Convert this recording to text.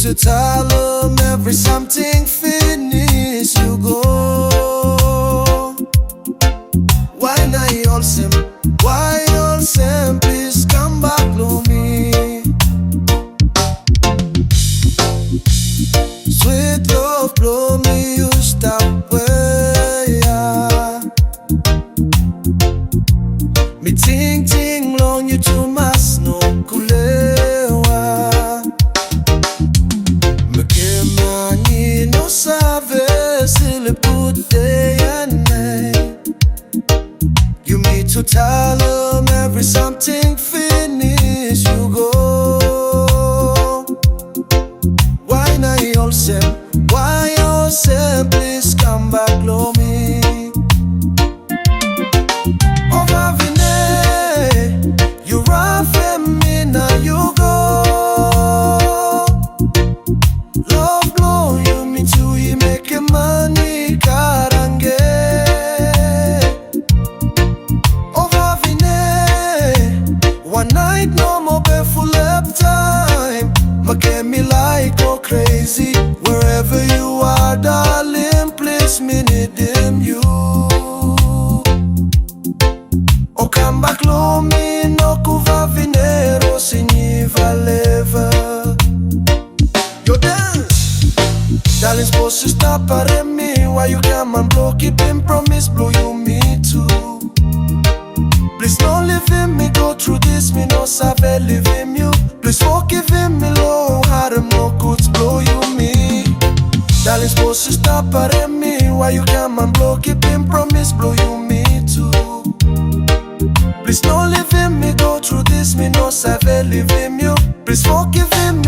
to tell them every something finish you go. Why not all sim? Why all sim? Please come back to me. Sweet love blow me, you stop way. Me ting long you too mas no kulewa. Me kema ni no save sile put day and night. You need to tell them every something finish you go. Why not all say? Why all say? Please come back, love me. You rough and me, now you go. Love blow you, me too, you make money, karange. Over vine, one night no more full up time. Make me like go crazy. Wherever you are, darling, please me need them you. Oh, come back, love me, no kuva vinero, signi valeva. Yo dance, darling, supposed to stop at me. Why you come and blow, keeping promise, blow you me too. Please don't leave me, go through this, me no save leaving you. Please forgive me, low, harm no goods, blow you me. Darling, supposed to stop at me. Why you come and blow, keeping promise, blow you me too. Please don't leave me, go through this, me no save leaving you. Please forgive me.